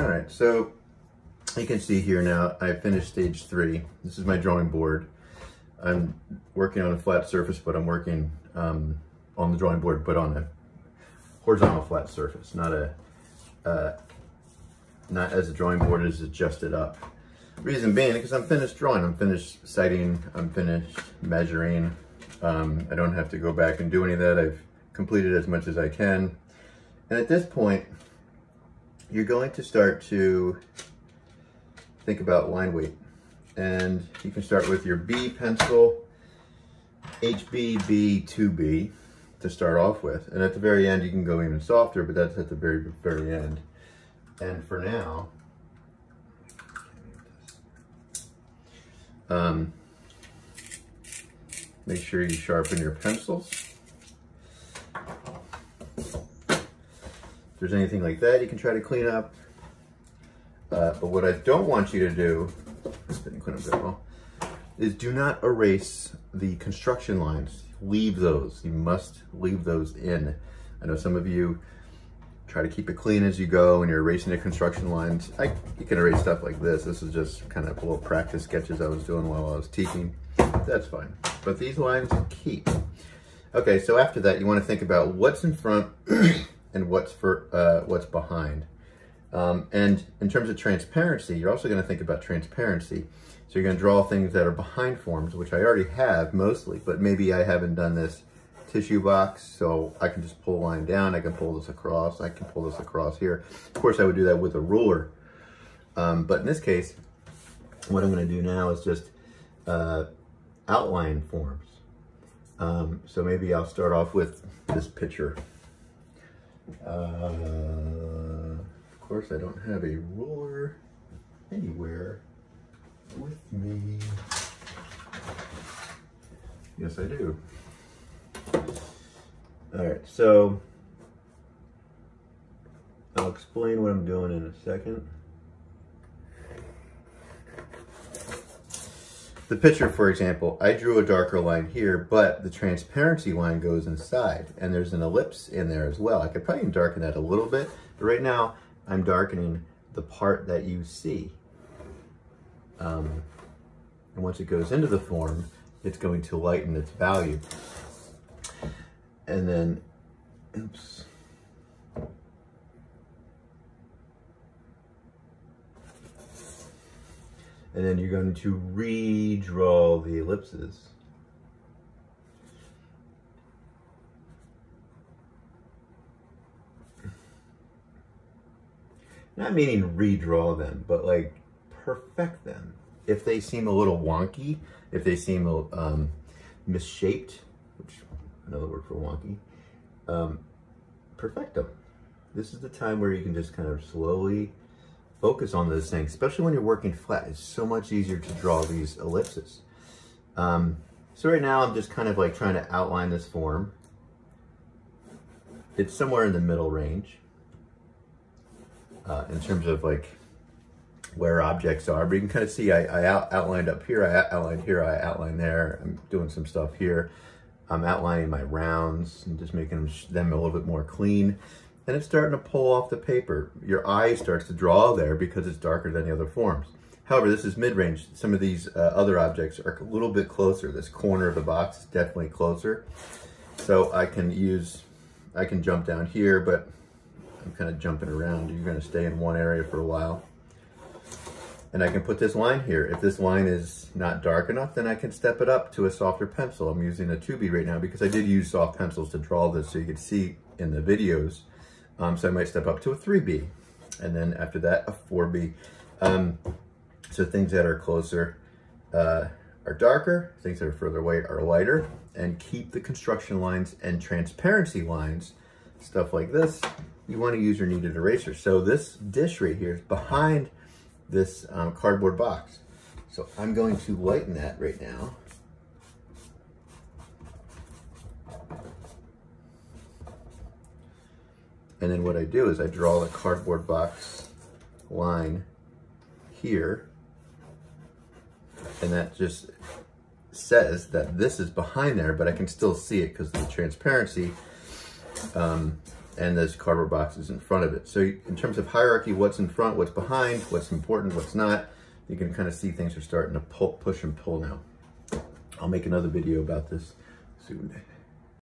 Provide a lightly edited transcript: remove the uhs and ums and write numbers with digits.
All right, so you can see here now, I finished stage 3. This is my drawing board. I'm working on a flat surface, but I'm working on the drawing board, but on a horizontal flat surface, not as a drawing board is adjusted up. Reason being, because I'm finished drawing, I'm finished sighting, I'm finished measuring. I don't have to go back and do any of that. I've completed as much as I can. And at this point, you're going to start to think about line weight. And you can start with your B pencil, HB, B, 2B to start off with. And at the very end, you can go even softer, but that's at the very, very end. And for now, make sure you sharpen your pencils. If there's anything like that, you can try to clean up. But what I don't want you to do, didn't clean up that well, is do not erase the construction lines. Leave those. You must leave those in. I know some of you try to keep it clean as you go and you're erasing the construction lines. You can erase stuff like this. This is just kind of a little practice sketches I was doing while I was teaching. That's fine. But these lines keep. Okay, so after that, you want to think about what's in front and what's behind. And in terms of transparency, you're also going to think about transparency. So you're going to draw things that are behind forms, which I already have mostly, but maybe I haven't done this tissue box, so I can just pull a line down, I can pull this across, I can pull this across here. Of course, I would do that with a ruler. But in this case, what I'm going to do now is just outline forms. So maybe I'll start off with this picture. Of course, I don't have a ruler anywhere with me. Yes, I do. All right, so I'll explain what I'm doing in a second. The picture, for example, I drew a darker line here, but the transparency line goes inside, and there's an ellipse in there as well. I could probably darken that a little bit, but right now I'm darkening the part that you see. And once it goes into the form, it's going to lighten its value. And then, oops. And then you're going to redraw the ellipses. Not meaning redraw them, but like perfect them. If they seem a little wonky, if they seem misshaped, which another word for wonky, perfect them. This is the time where you can just kind of slowly focus on those things, especially when you're working flat. It's so much easier to draw these ellipses. So right now I'm just kind of like trying to outline this form. It's somewhere in the middle range in terms of like where objects are, but you can kind of see I outlined up here, I outlined here, I outlined there. I'm doing some stuff here. I'm outlining my rounds and just making them a little bit more clean. And it's starting to pull off the paper. Your eye starts to draw there because it's darker than the other forms. However, this is mid-range. Some of these other objects are a little bit closer. This corner of the box is definitely closer. So I can jump down here, but I'm kind of jumping around. You're gonna stay in one area for a while. And I can put this line here. If this line is not dark enough, then I can step it up to a softer pencil. I'm using a 2B right now because I did use soft pencils to draw this so you could see in the videos. So I might step up to a 3B. And then after that, a 4B. So things that are closer are darker, things that are further away are lighter, and keep the construction lines and transparency lines, stuff like this, you want to use your kneaded eraser. So this dish right here is behind this cardboard box. So I'm going to lighten that right now. And then what I do is I draw the cardboard box line here. And that just says that this is behind there, but I can still see it because of the transparency. and this cardboard box is in front of it. So in terms of hierarchy, what's in front, what's behind, what's important, what's not, you can kind of see things are starting to push and pull now. I'll make another video about this soon.